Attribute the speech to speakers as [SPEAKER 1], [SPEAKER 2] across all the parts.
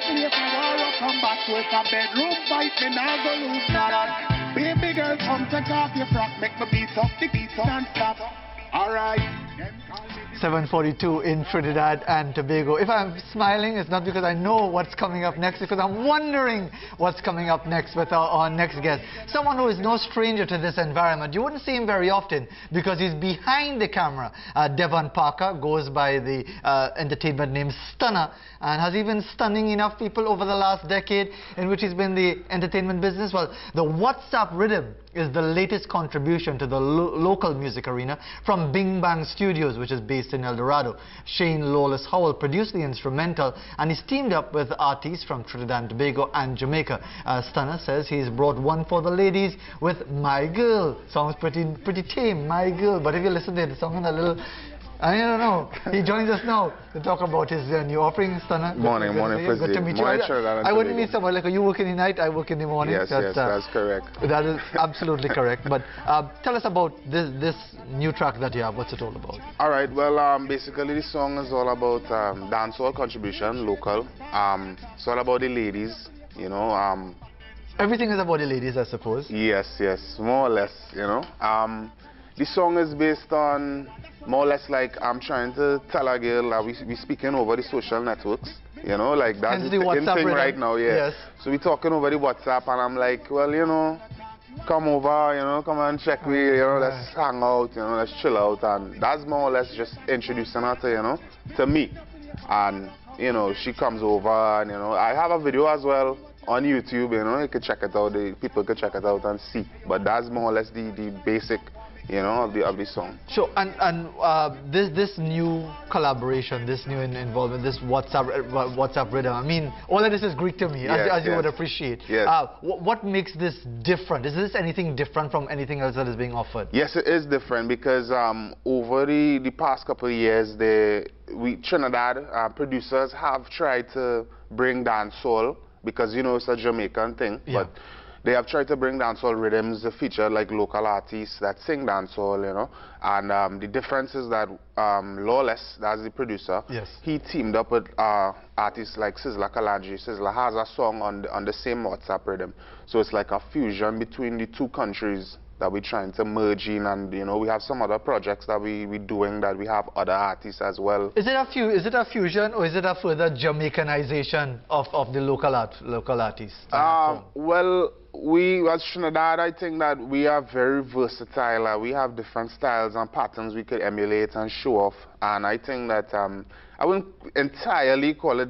[SPEAKER 1] place I wanna come back to it. A bedroom fight, me now go lose that. Baby girl, come take off your frock, make me beat up the beat and stop. Alright.
[SPEAKER 2] 7:42 in Trinidad and Tobago. If I'm smiling, it's not because I know what's coming up next, because I'm wondering what's coming up next with our next guest. Someone who is no stranger to this environment. You wouldn't see him very often because he's behind the camera. Devon Parker goes by the entertainment name Stunna, and has he been stunning enough people over the last decade in which he's been the entertainment business? Well, the WhatsApp rhythm is the latest contribution to the local music arena from Bing Bang Studios, which is based in El Dorado. Shane Lawless Howell produced the instrumental, and he's teamed up with artists from Trinidad and Tobago and Jamaica. Stunna says he's brought one for the ladies with My Girl. Sounds pretty tame, My Girl, but if you listen to it, it's something a little... I don't know. He joins us now to talk about his new offering, Stunna.
[SPEAKER 3] Morning,
[SPEAKER 2] good to meet you. I wouldn't meet someone like you work in the night, I work in the morning.
[SPEAKER 3] Yes, that's correct.
[SPEAKER 2] That is absolutely correct. But tell us about this new track that you have. What's it all about?
[SPEAKER 3] All right. Well, basically, this song is all about dancehall contribution, local. It's all about the ladies, you know.
[SPEAKER 2] Everything is about the ladies, I suppose.
[SPEAKER 3] Yes, more or less, you know. This song is based on more or less like I'm trying to tell a girl that we speaking over the social networks, you know, like that's the in thing right now, yeah. Yes. So we're talking over the WhatsApp, and I'm like, well, you know, come over, you know, come and check me, you know, let's hang out, you know, let's chill out, and that's more or less just introducing her to, you know, to me, and you know, she comes over, and you know, I have a video as well on YouTube, you know, you can check it out, people can check it out and see, but that's more or less the basic, you know, of the song.
[SPEAKER 2] Sure, and this new collaboration, this new involvement, this WhatsApp rhythm, I mean, all of this is Greek to me, as you would appreciate.
[SPEAKER 3] Yes.
[SPEAKER 2] What makes this different? Is this anything different from anything else that is being offered?
[SPEAKER 3] Yes, it is different because over the past couple of years, Trinidad producers have tried to bring dancehall, because, you know, it's a Jamaican thing, but they have tried to bring dancehall rhythms to feature like local artists that sing dancehall, you know. And the difference is that Lawless, that's the producer, he teamed up with artists like Sizzla Kalonji. Sizzla has a song on the same WhatsApp rhythm. So it's like a fusion between the two countries that we're trying to merge in, and you know, we have some other projects that we're doing, that we have other artists as well. Is it
[SPEAKER 2] a fusion, or is it a further Jamaicanization of the local artists?
[SPEAKER 3] Well, we as Trinidad, I think that we are very versatile. We have different styles and patterns we could emulate and show off, and I think that I wouldn't entirely call it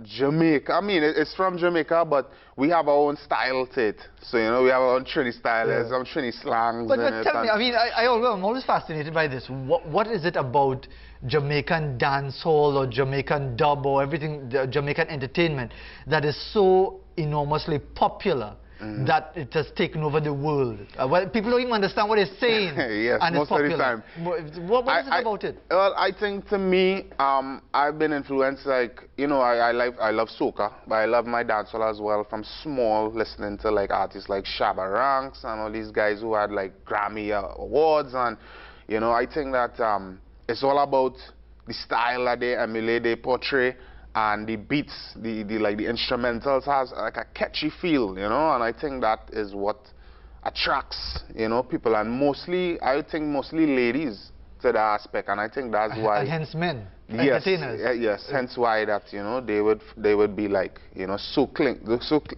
[SPEAKER 3] Jamaica. I mean, it's from Jamaica, but we have our own style to it. So, you know, we have our own Trini style, some Trini slangs.
[SPEAKER 2] But tell me, I mean, I'm always fascinated by this. What is it about Jamaican dancehall or Jamaican dub or everything, Jamaican entertainment, that is so enormously popular that it has taken over the world? Well, people don't even understand what it's saying.
[SPEAKER 3] Yes,
[SPEAKER 2] and
[SPEAKER 3] most
[SPEAKER 2] it's
[SPEAKER 3] of the time.
[SPEAKER 2] What is it about it?
[SPEAKER 3] Well, I think to me, I've been influenced, like, you know, I love soca, but I love my dancehall as well, from small, listening to like artists like Shabba Ranks and all these guys who had like Grammy awards, and you know, I think that it's all about the style that they emulate, they portray, and the beats, the instrumentals has like a catchy feel, you know, and I think that is what attracts, you know, people, and I think mostly ladies to that aspect, and I think that's why.
[SPEAKER 2] And hence men,
[SPEAKER 3] yes,
[SPEAKER 2] entertainers.
[SPEAKER 3] Yes, hence why that, you know, they would be like, you know, so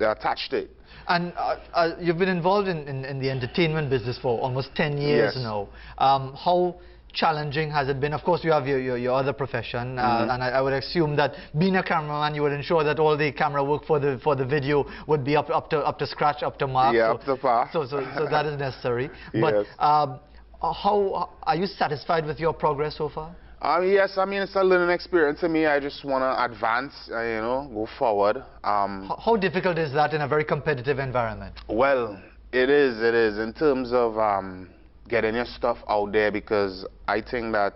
[SPEAKER 3] attached to it.
[SPEAKER 2] And you've been involved in the entertainment business for almost 10 years now. How challenging has it been? Of course, you have your other profession, and I would assume that being a cameraman, you would ensure that all the camera work for the video would be up to scratch, up to mark.
[SPEAKER 3] Yeah, up to par.
[SPEAKER 2] So that is necessary. But how are you satisfied with your progress so far?
[SPEAKER 3] Yes, I mean, it's a learning experience to me. I just want to advance, you know, go forward.
[SPEAKER 2] How difficult is that in a very competitive environment?
[SPEAKER 3] Well, it is in terms of getting your stuff out there, because I think that,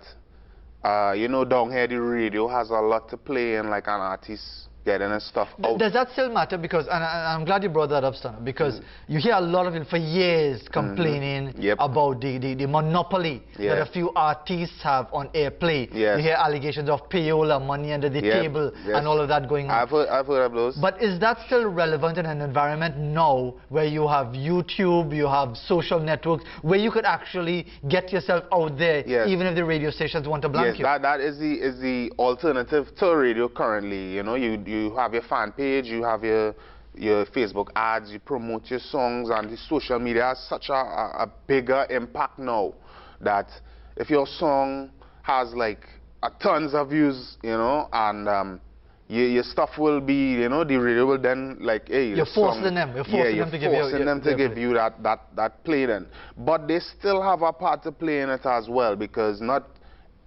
[SPEAKER 3] you know, down here the radio has a lot to play in like an artist's getting his stuff out.
[SPEAKER 2] Does that still matter? Because, and I'm glad you brought that up, Stunna, because you hear a lot of people for years complaining about the monopoly that a few artists have on airplay. You hear allegations of payola, money under the table, and all of that going on.
[SPEAKER 3] I've heard of those.
[SPEAKER 2] But is that still relevant in an environment now where you have YouTube, you have social networks, where you could actually get yourself out there, even if the radio stations want to blank you?
[SPEAKER 3] That is the alternative to radio currently. You know, you have your fan page, you have your Facebook ads, you promote your songs, and the social media has such a bigger impact now that if your song has like tons of views, you know, and your stuff will be, you know, the radio will then like, hey,
[SPEAKER 2] you're forcing them. You're forcing them to give you
[SPEAKER 3] that play then. But they still have a part to play in it as well, because not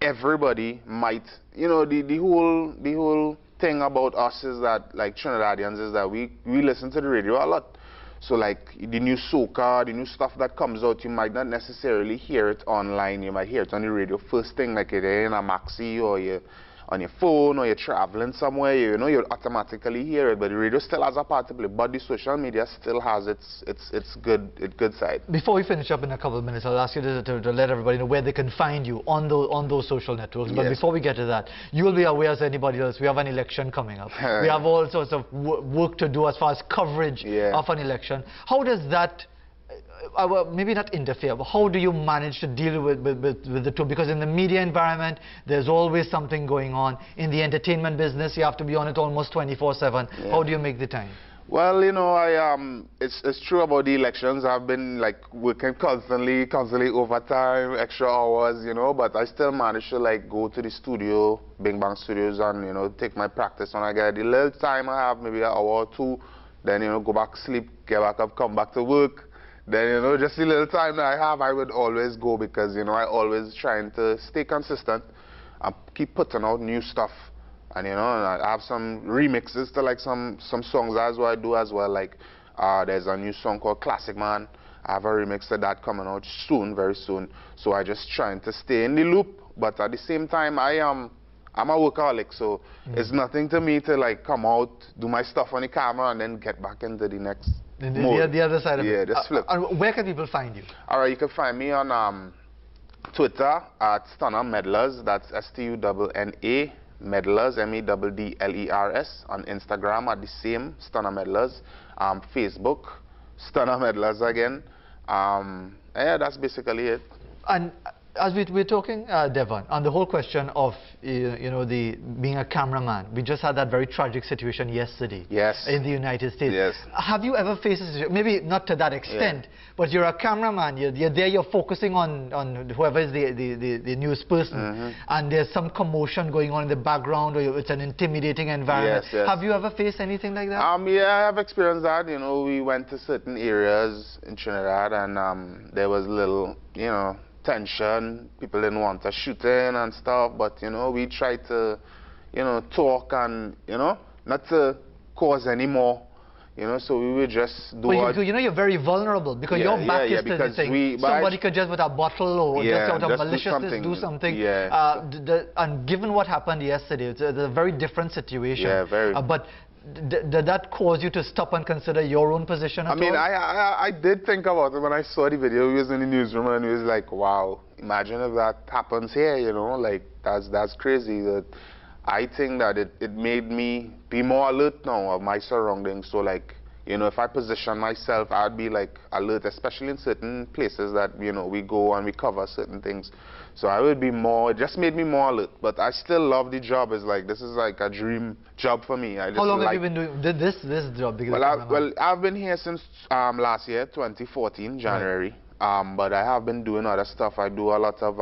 [SPEAKER 3] everybody might, you know, the whole thing about us is that, like Trinidadians, is that we listen to the radio a lot. So like the new soca, the new stuff that comes out, you might not necessarily hear it online. You might hear it on the radio first thing, like you're in a maxi or you're on your phone or you're traveling somewhere, you know, you'll automatically hear it. But the radio still has a part to play, but the social media still has its good side.
[SPEAKER 2] Before we finish up in a couple of minutes, I'll ask you to let everybody know where they can find you on those social networks. But before we get to that, you will be aware as anybody else, we have an election coming up. We have all sorts of work to do as far as coverage of an election. How does that maybe not interfere, but how do you manage to deal with the two? Because in the media environment, there's always something going on. In the entertainment business, you have to be on it almost 24/7. How do you make the time?
[SPEAKER 3] Well, you know, it's true about the elections. I've been like working constantly overtime, extra hours, you know, but I still manage to like go to the studio, Bing Bang Studios, and, you know, take my practice when I get the little time I have, maybe an hour or two, then, you know, go back, sleep, get back up, come back to work. Then, you know, just the little time that I have, I would always go, because, you know, I always trying to stay consistent and keep putting out new stuff. And, you know, I have some remixes to like some songs as well I do as well. Like there's a new song called Classic Man. I have a remix of that coming out soon, very soon. So I just trying to stay in the loop, but at the same time I'm a workaholic, so it's nothing to me to like come out, do my stuff on the camera, and then get back into the next
[SPEAKER 2] the other side of it.
[SPEAKER 3] Yeah, just flip.
[SPEAKER 2] Where can people find you?
[SPEAKER 3] All right, you can find me on Twitter at Stunna Meddlers. That's STUNNA Meddlers, MEDDLERS. On Instagram at the same Stunna Meddlers. Facebook Stunna Meddlers again. Yeah, that's basically it.
[SPEAKER 2] And as we're talking, Devon, on the whole question of you know, being a cameraman, we just had that very tragic situation yesterday in the United States. Have you ever faced a situation, maybe not to that extent, but you're a cameraman, you're there, you're focusing on whoever is the news person, and there's some commotion going on in the background, or it's an intimidating environment. Have you ever faced anything like that?
[SPEAKER 3] Yeah, I have experienced that. You know, we went to certain areas in Trinidad, and there was a little, you know, tension. People didn't want us shooting and stuff, but, you know, we tried to, you know, talk and, you know, not to cause any more, you know, so we would just do
[SPEAKER 2] you know, you're very vulnerable, because your back is to the thing. Somebody could just with a bottle or just out of maliciousness do something. And given what happened yesterday, it's a very different situation. But did that cause you to stop and consider your own position at all?
[SPEAKER 3] I did think about it when I saw the video. We was in the newsroom and it was like, wow, imagine if that happens here, you know, like that's crazy. That I think that it made me be more alert now of my surroundings. So like, you know, if I position myself, I'd be like alert, especially in certain places that, you know, we go and we cover certain things. So I would be more, it just made me more alert. But I still love the job. It's like, this is like a dream job for me.
[SPEAKER 2] How long have you been doing this job?
[SPEAKER 3] Well, I've been here since last year, 2014, January. But I have been doing other stuff. I do a lot of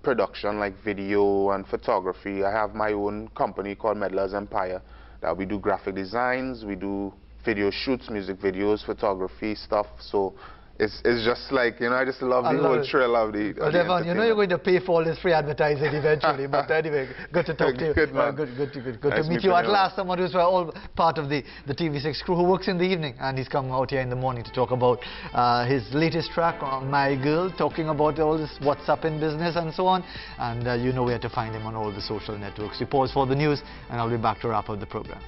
[SPEAKER 3] production, like video and photography. I have my own company called Meddlers Empire, that we do graphic designs, we do video shoots, music videos, photography stuff. So it's just like, you know, I just love the whole thrill of the
[SPEAKER 2] Devon, you know you're going to pay for all this free advertising eventually, but anyway, good to talk to you. Good to meet you at last. Someone who's all part of the TV6 crew, who works in the evening, and he's come out here in the morning to talk about his latest track, My Girl, talking about all this what's up in business and so on. And you know where to find him on all the social networks. We pause for the news, and I'll be back to wrap up the program.